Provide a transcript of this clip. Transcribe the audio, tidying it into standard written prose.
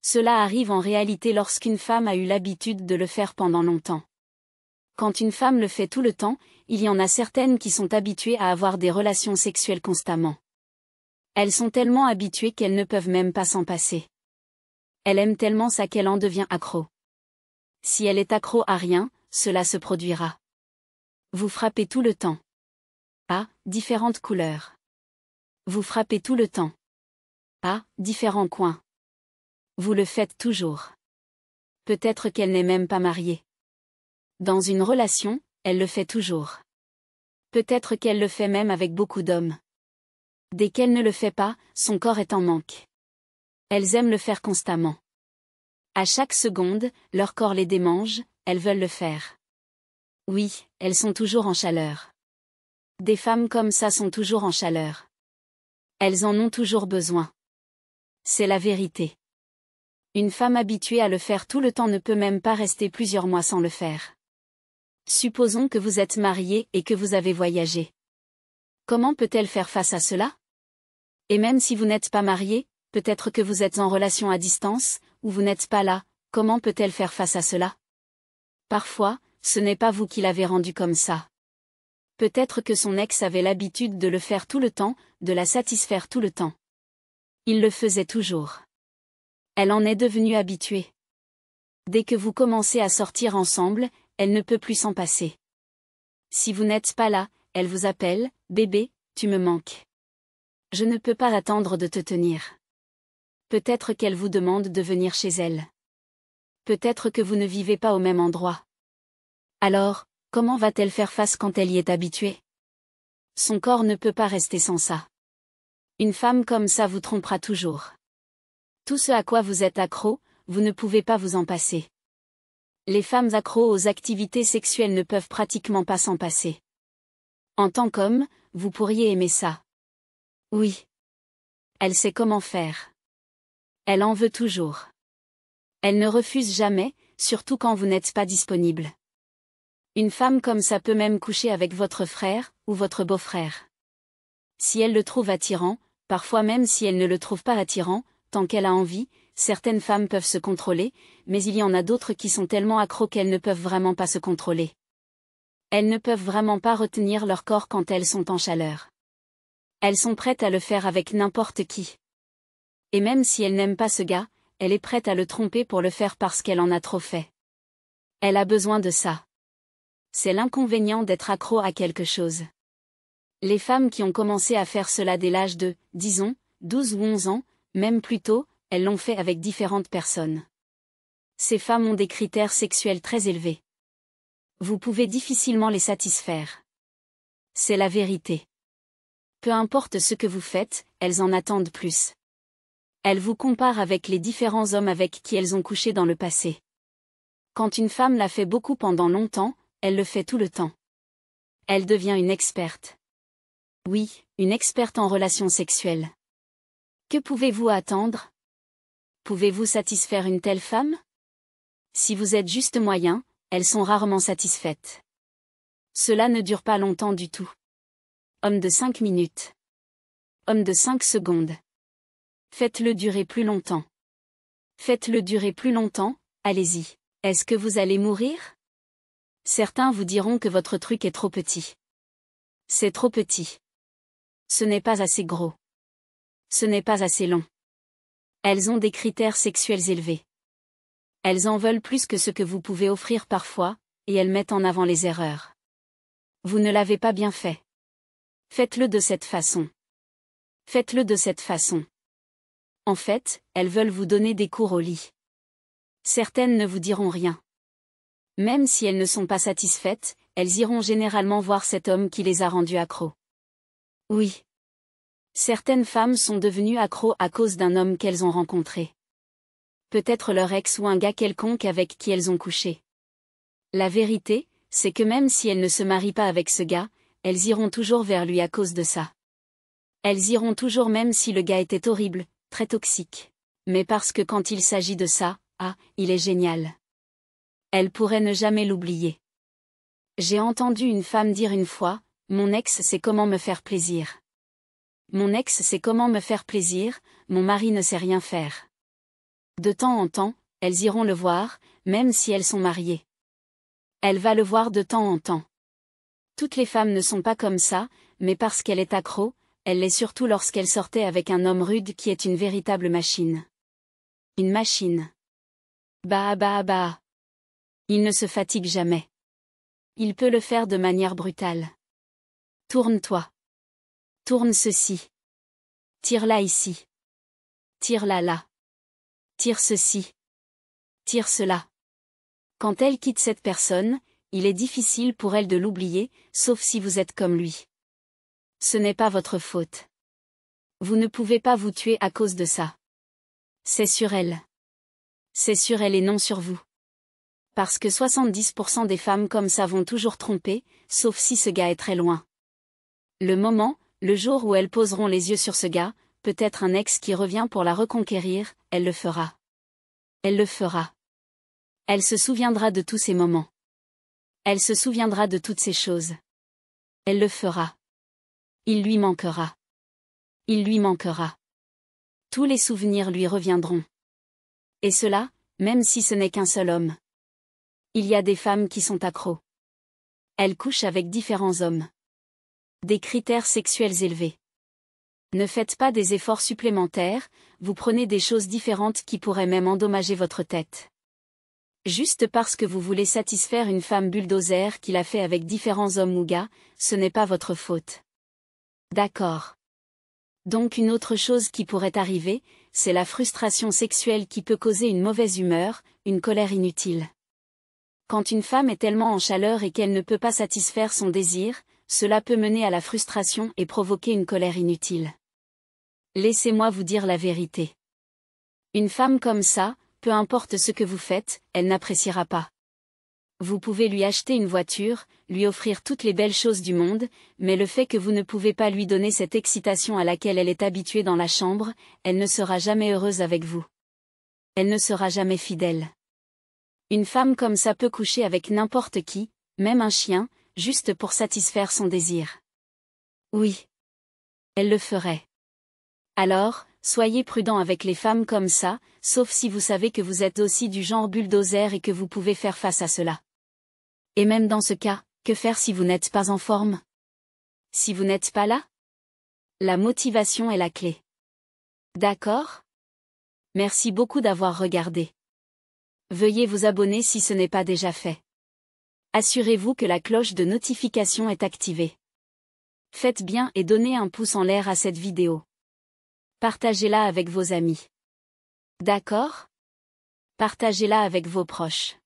Cela arrive en réalité lorsqu'une femme a eu l'habitude de le faire pendant longtemps. Quand une femme le fait tout le temps, il y en a certaines qui sont habituées à avoir des relations sexuelles constamment. Elles sont tellement habituées qu'elles ne peuvent même pas s'en passer. Elle aime tellement ça qu'elle en devient accro. Si elle est accro à rien, cela se produira. Vous frappez tout le temps. À différentes couleurs. Vous frappez tout le temps. À différents coins. Vous le faites toujours. Peut-être qu'elle n'est même pas mariée. Dans une relation, elle le fait toujours. Peut-être qu'elle le fait même avec beaucoup d'hommes. Dès qu'elle ne le fait pas, son corps est en manque. Elles aiment le faire constamment. À chaque seconde, leur corps les démange, elles veulent le faire. Oui, elles sont toujours en chaleur. Des femmes comme ça sont toujours en chaleur. Elles en ont toujours besoin. C'est la vérité. Une femme habituée à le faire tout le temps ne peut même pas rester plusieurs mois sans le faire. Supposons que vous êtes marié et que vous avez voyagé. Comment peut-elle faire face à cela? Et même si vous n'êtes pas marié, peut-être que vous êtes en relation à distance, ou vous n'êtes pas là, comment peut-elle faire face à cela? Parfois, ce n'est pas vous qui l'avez rendu comme ça. Peut-être que son ex avait l'habitude de le faire tout le temps, de la satisfaire tout le temps. Il le faisait toujours. Elle en est devenue habituée. Dès que vous commencez à sortir ensemble, elle ne peut plus s'en passer. Si vous n'êtes pas là, elle vous appelle, « Bébé, tu me manques. Je ne peux pas attendre de te tenir. » Peut-être qu'elle vous demande de venir chez elle. Peut-être que vous ne vivez pas au même endroit. Alors, comment va-t-elle faire face quand elle y est habituée? Son corps ne peut pas rester sans ça. Une femme comme ça vous trompera toujours. Tout ce à quoi vous êtes accro, vous ne pouvez pas vous en passer. Les femmes accros aux activités sexuelles ne peuvent pratiquement pas s'en passer. En tant qu'homme, vous pourriez aimer ça. Oui. Elle sait comment faire. Elle en veut toujours. Elle ne refuse jamais, surtout quand vous n'êtes pas disponible. Une femme comme ça peut même coucher avec votre frère, ou votre beau-frère. Si elle le trouve attirant, parfois même si elle ne le trouve pas attirant, tant qu'elle a envie, certaines femmes peuvent se contrôler, mais il y en a d'autres qui sont tellement accros qu'elles ne peuvent vraiment pas se contrôler. Elles ne peuvent vraiment pas retenir leur corps quand elles sont en chaleur. Elles sont prêtes à le faire avec n'importe qui. Et même si elle n'aime pas ce gars, elle est prête à le tromper pour le faire parce qu'elle en a trop fait. Elle a besoin de ça. C'est l'inconvénient d'être accro à quelque chose. Les femmes qui ont commencé à faire cela dès l'âge de, disons, 12 ou 11 ans, même plus tôt, elles l'ont fait avec différentes personnes. Ces femmes ont des critères sexuels très élevés. Vous pouvez difficilement les satisfaire. C'est la vérité. Peu importe ce que vous faites, elles en attendent plus. Elles vous comparent avec les différents hommes avec qui elles ont couché dans le passé. Quand une femme l'a fait beaucoup pendant longtemps, elle le fait tout le temps. Elle devient une experte. Oui, une experte en relations sexuelles. Que pouvez-vous attendre? Pouvez-vous satisfaire une telle femme? Si vous êtes juste moyen, elles sont rarement satisfaites. Cela ne dure pas longtemps du tout. Homme de 5 minutes. Homme de 5 secondes. Faites-le durer plus longtemps. Faites-le durer plus longtemps, allez-y. Est-ce que vous allez mourir? Certains vous diront que votre truc est trop petit. C'est trop petit. Ce n'est pas assez gros. Ce n'est pas assez long. Elles ont des critères sexuels élevés. Elles en veulent plus que ce que vous pouvez offrir parfois, et elles mettent en avant les erreurs. Vous ne l'avez pas bien fait. Faites-le de cette façon. Faites-le de cette façon. En fait, elles veulent vous donner des cours au lit. Certaines ne vous diront rien. Même si elles ne sont pas satisfaites, elles iront généralement voir cet homme qui les a rendues accros. Oui. Certaines femmes sont devenues accros à cause d'un homme qu'elles ont rencontré. Peut-être leur ex ou un gars quelconque avec qui elles ont couché. La vérité, c'est que même si elles ne se marient pas avec ce gars, elles iront toujours vers lui à cause de ça. Elles iront toujours même si le gars était horrible, très toxique. Mais parce que quand il s'agit de ça, il est génial. Elles pourraient ne jamais l'oublier. J'ai entendu une femme dire une fois, « Mon ex sait comment me faire plaisir. Mon ex sait comment me faire plaisir, mon mari ne sait rien faire. » De temps en temps, elles iront le voir, même si elles sont mariées. Elle va le voir de temps en temps. Toutes les femmes ne sont pas comme ça, mais parce qu'elle est accro, elle l'est surtout lorsqu'elle sortait avec un homme rude qui est une véritable machine. Une machine. Bah bah bah. Il ne se fatigue jamais. Il peut le faire de manière brutale. Tourne-toi. Tourne ceci. Tire-la ici. Tire-la là. Tire ceci. Tire cela. Quand elle quitte cette personne, il est difficile pour elle de l'oublier, sauf si vous êtes comme lui. Ce n'est pas votre faute. Vous ne pouvez pas vous tuer à cause de ça. C'est sur elle. C'est sur elle et non sur vous. Parce que 70% des femmes comme ça vont toujours tromper, sauf si ce gars est très loin. Le jour où elles poseront les yeux sur ce gars, peut-être un ex qui revient pour la reconquérir, elle le fera. Elle le fera. Elle se souviendra de tous ces moments. Elle se souviendra de toutes ces choses. Elle le fera. Il lui manquera. Il lui manquera. Tous les souvenirs lui reviendront. Et cela, même si ce n'est qu'un seul homme. Il y a des femmes qui sont accros. Elles couchent avec différents hommes. Des critères sexuels élevés. Ne faites pas des efforts supplémentaires, vous prenez des choses différentes qui pourraient même endommager votre tête. Juste parce que vous voulez satisfaire une femme bulldozer qui l'a fait avec différents hommes ou gars, ce n'est pas votre faute. D'accord. Donc une autre chose qui pourrait arriver, c'est la frustration sexuelle qui peut causer une mauvaise humeur, une colère inutile. Quand une femme est tellement en chaleur et qu'elle ne peut pas satisfaire son désir, cela peut mener à la frustration et provoquer une colère inutile. Laissez-moi vous dire la vérité. Une femme comme ça, peu importe ce que vous faites, elle n'appréciera pas. Vous pouvez lui acheter une voiture, lui offrir toutes les belles choses du monde, mais le fait que vous ne pouvez pas lui donner cette excitation à laquelle elle est habituée dans la chambre, elle ne sera jamais heureuse avec vous. Elle ne sera jamais fidèle. Une femme comme ça peut coucher avec n'importe qui, même un chien, juste pour satisfaire son désir. Oui. Elle le ferait. Alors, soyez prudent avec les femmes comme ça, sauf si vous savez que vous êtes aussi du genre bulldozer et que vous pouvez faire face à cela. Et même dans ce cas, que faire si vous n'êtes pas en forme? Si vous n'êtes pas là? La motivation est la clé. D'accord? Merci beaucoup d'avoir regardé. Veuillez vous abonner si ce n'est pas déjà fait. Assurez-vous que la cloche de notification est activée. Faites bien et donnez un pouce en l'air à cette vidéo. Partagez-la avec vos amis. D'accord? Partagez-la avec vos proches.